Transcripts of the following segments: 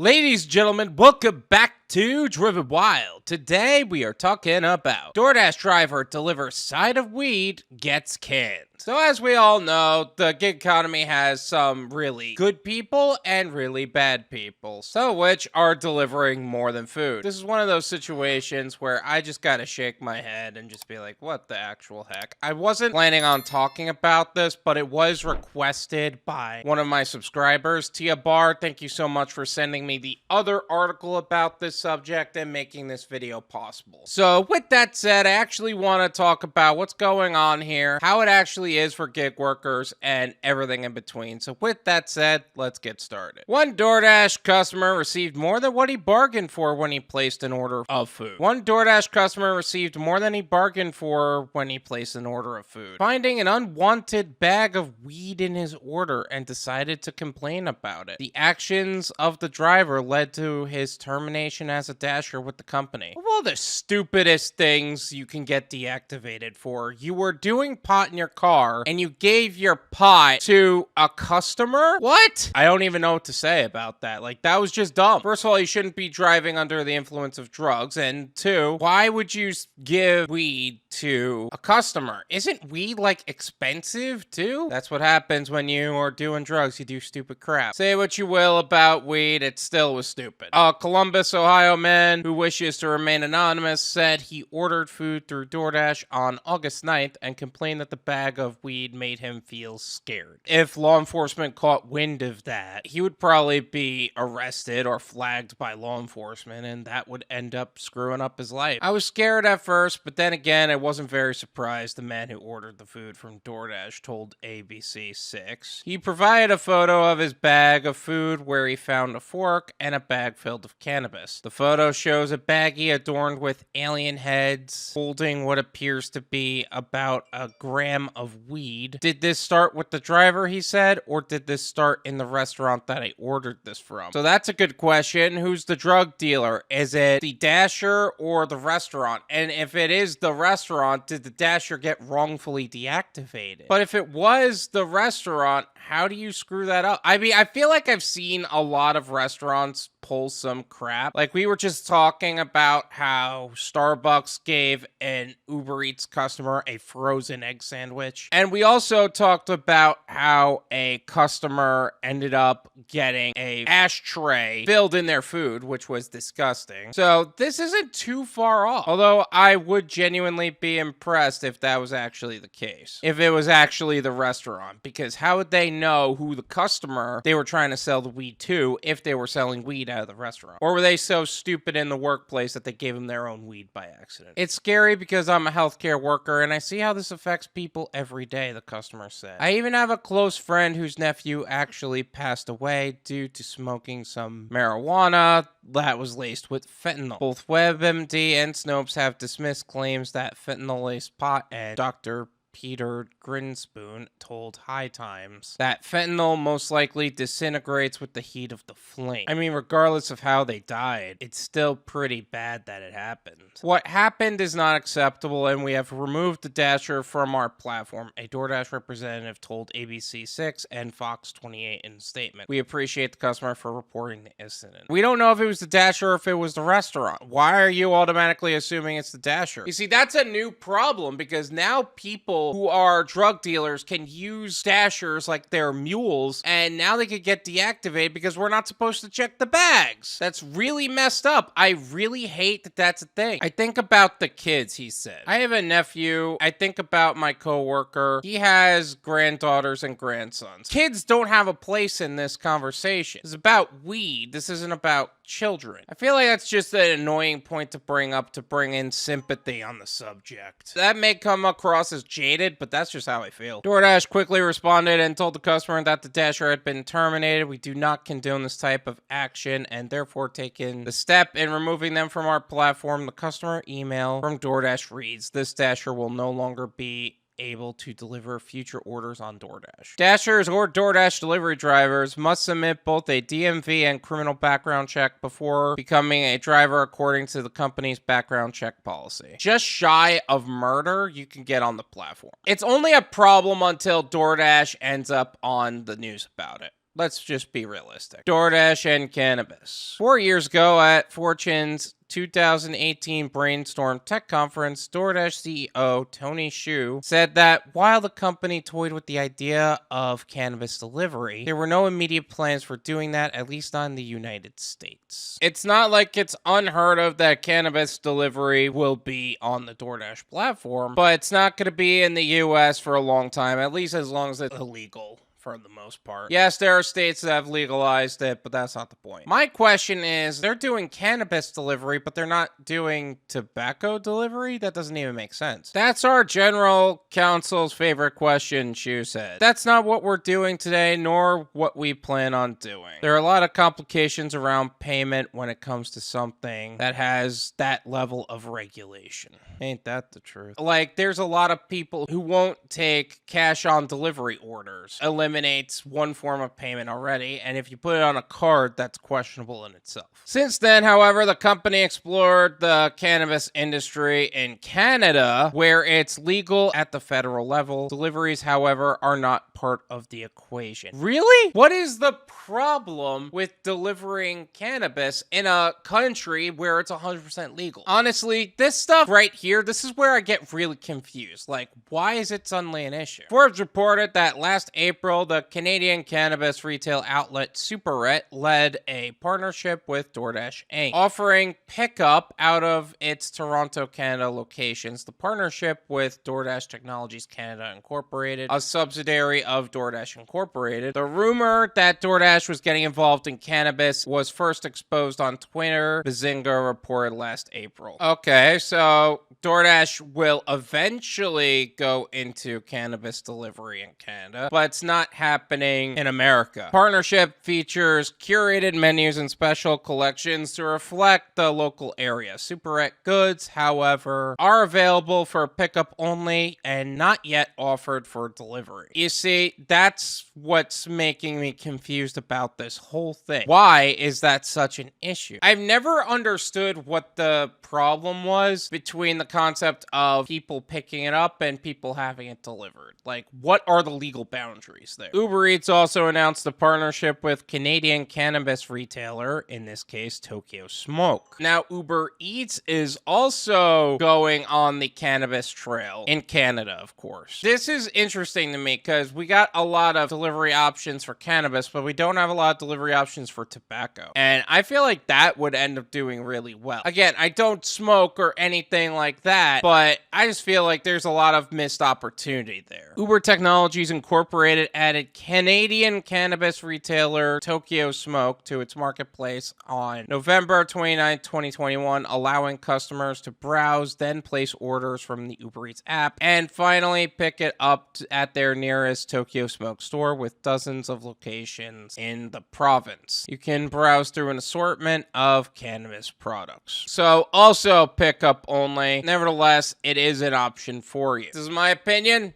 Ladies and gentlemen, welcome back to Driven Wild. Today we are talking about Doordash Driver delivers side of weed gets canned. So as we all know, the gig economy has some really good people and really bad people, some of which are delivering more than food. This is one of those situations where I just gotta shake my head and just be like, what the actual heck? I wasn't planning on talking about this, but it was requested by one of my subscribers, Teea Bahr. Thank you so much for sending me the other article about this subject and making this video possible. So with that said, I actually want to talk about what's going on here, how it actually is for gig workers, and everything in between. So with that said, let's get started. One DoorDash customer received more than what he bargained for when he placed an order of food. One DoorDash customer received more than he bargained for when he placed an order of food, finding an unwanted bag of weed in his order and decided to complain about it. The actions of the driver led to his termination as a dasher with the company. Of all the stupidest things you can get deactivated for, you were doing pot in your car and you gave your pot to a customer? What? I don't even know what to say about that. Like, that was just dumb. First of all, you shouldn't be driving under the influence of drugs. And two, why would you give weed to a customer? Isn't weed, like, expensive too? That's what happens when you are doing drugs. You do stupid crap. Say what you will about weed, it still was stupid. A Columbus, Ohio man who wishes to remain anonymous said he ordered food through DoorDash on August 9th and complained that the bag of weed made him feel scared. If law enforcement caught wind of that, he would probably be arrested or flagged by law enforcement, and that would end up screwing up his life. I was scared at first, but then again, I wasn't very surprised. The man who ordered the food from DoorDash told ABC6. He provided a photo of his bag of food where he found a fork and a bag filled with cannabis. The photo shows a baggie adorned with alien heads holding what appears to be about a gram of weed. Did this start with the driver, he said, or did this start in the restaurant that I ordered this from? So that's a good question. Who's the drug dealer? Is it the dasher or the restaurant? And if it is the restaurant, did the dasher get wrongfully deactivated? But if it was the restaurant, how do you screw that up? I mean, I feel like I've seen a lot of restaurants pull some crap. Like, we were just talking about how Starbucks gave an Uber Eats customer a frozen egg sandwich. And we also talked about how a customer ended up getting a ashtray filled in their food, which was disgusting. So this isn't too far off. Although I would genuinely be impressed if that was actually the case. If it was actually the restaurant. Because how would they know who the customer they were trying to sell the weed to if they were selling weed out of the restaurant? Or were they so stupid in the workplace that they gave them their own weed by accident? It's scary because I'm a healthcare worker and I see how this affects people every day, the customer said. I even have a close friend whose nephew actually passed away due to smoking some marijuana that was laced with fentanyl. Both WebMD and Snopes have dismissed claims that fentanyl-laced pot, and Dr. Peter Grinspoon told High Times that fentanyl most likely disintegrates with the heat of the flame. I mean, regardless of how they died, it's still pretty bad that it happened. What happened is not acceptable, and we have removed the dasher from our platform, a DoorDash representative told ABC6 and Fox 28 in a statement. We appreciate the customer for reporting the incident. We don't know if it was the dasher or if it was the restaurant. Why are you automatically assuming it's the dasher? You see, that's a new problem because now people who are drug dealers can use dashers like they're mules, and now they could get deactivated because we're not supposed to check the bags. That's really messed up. I really hate that that's a thing. I think about the kids, he said. I have a nephew. I think about my coworker. He has granddaughters and grandsons. Kids don't have a place in this conversation. It's about weed. This isn't about children. I feel like that's just an annoying point to bring up to bring in sympathy on the subject. That may come across as jaded, but that's just how I feel. DoorDash quickly responded and told the customer that the dasher had been terminated. We do not condone this type of action and therefore taken the step in removing them from our platform. The customer email from DoorDash reads, "This dasher will no longer be able to deliver future orders on DoorDash. Dashers or DoorDash delivery drivers must submit both a DMV and criminal background check before becoming a driver according to the company's background check policy. Just shy of murder, you can get on the platform. It's only a problem until DoorDash ends up on the news about it. Let's just be realistic. DoorDash and cannabis. 4 years ago at Fortune's 2018 Brainstorm Tech Conference, DoorDash CEO Tony Xu said that while the company toyed with the idea of cannabis delivery, there were no immediate plans for doing that, at least not in the United States. It's not like it's unheard of that cannabis delivery will be on the DoorDash platform, but it's not going to be in the US for a long time, at least as long as it's illegal. For the most part. Yes, there are states that have legalized it, but that's not the point. My question is, they're doing cannabis delivery, but they're not doing tobacco delivery? That doesn't even make sense. That's our general counsel's favorite question, Xu said. That's not what we're doing today, nor what we plan on doing. There are a lot of complications around payment when it comes to something that has that level of regulation. Ain't that the truth? Like, there's a lot of people who won't take cash on delivery orders. Eliminates one form of payment already, and if you put it on a card, that's questionable in itself. Since then, however, the company explored the cannabis industry in Canada, where it's legal at the federal level. Deliveries, however, are not part of the equation. Really? What is the problem with delivering cannabis in a country where it's 100% legal? Honestly, this stuff right here, this is where I get really confused. Like, why is it suddenly an issue? Forbes reported that last April, the Canadian cannabis retail outlet Superette led a partnership with DoorDash Inc., offering pickup out of its Toronto, Canada locations. The partnership with DoorDash Technologies Canada Incorporated, a subsidiary of DoorDash Incorporated. The rumor that DoorDash was getting involved in cannabis was first exposed on Twitter, Bazinga reported last April. Okay, so DoorDash will eventually go into cannabis delivery in Canada, but it's not happening in America. Partnership features curated menus and special collections to reflect the local area. Superette goods, however, are available for pickup only and not yet offered for delivery. You see, that's what's making me confused about this whole thing. Why is that such an issue? I've never understood what the problem was between the concept of people picking it up and people having it delivered. Like, what are the legal boundaries there? Uber Eats also announced a partnership with Canadian cannabis retailer, in this case, Tokyo Smoke. Now, Uber Eats is also going on the cannabis trail in Canada, of course. This is interesting to me because we got a lot of delivery options for cannabis, but we don't have a lot of delivery options for tobacco. And I feel like that would end up doing really well. Again, I don't smoke or anything like that, but I just feel like there's a lot of missed opportunity there. Uber Technologies Incorporated added Canadian cannabis retailer Tokyo Smoke to its marketplace on November 29, 2021, allowing customers to browse, then place orders from the Uber Eats app, and finally pick it up at their nearest Tokyo Smoke store with dozens of locations in the province. You can browse through an assortment of cannabis products. So also pickup only. Nevertheless, it is an option for you. This is my opinion.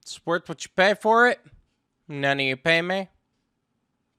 It's worth what you pay for it. None of you pay me.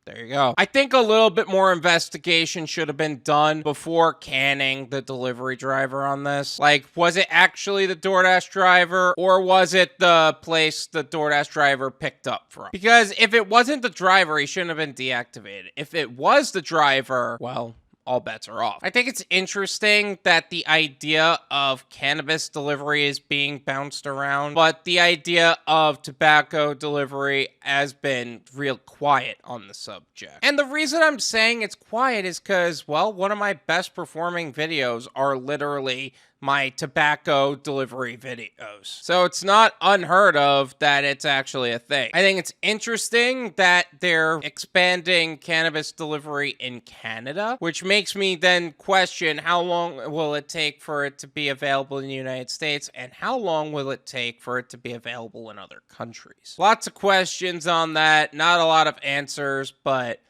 There you go. I think a little bit more investigation should have been done before canning the delivery driver on this. Like, was it actually the DoorDash driver, or was it the place the DoorDash driver picked up from? Because if it wasn't the driver, he shouldn't have been deactivated. If it was the driver, well, all bets are off. I think it's interesting that the idea of cannabis delivery is being bounced around, but the idea of tobacco delivery has been real quiet on the subject. And the reason I'm saying it's quiet is because, well, one of my best performing videos are literally my tobacco delivery videos. So it's not unheard of that it's actually a thing. I think it's interesting that they're expanding cannabis delivery in Canada, which makes me then question how long will it take for it to be available in the United States, and how long will it take for it to be available in other countries? Lots of questions on that, not a lot of answers, but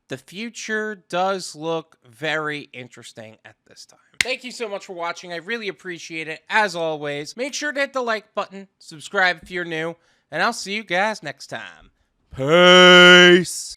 the future does look very interesting at this time. Thank you so much for watching. I really appreciate it. As always, make sure to hit the like button, subscribe if you're new, and I'll see you guys next time. Peace!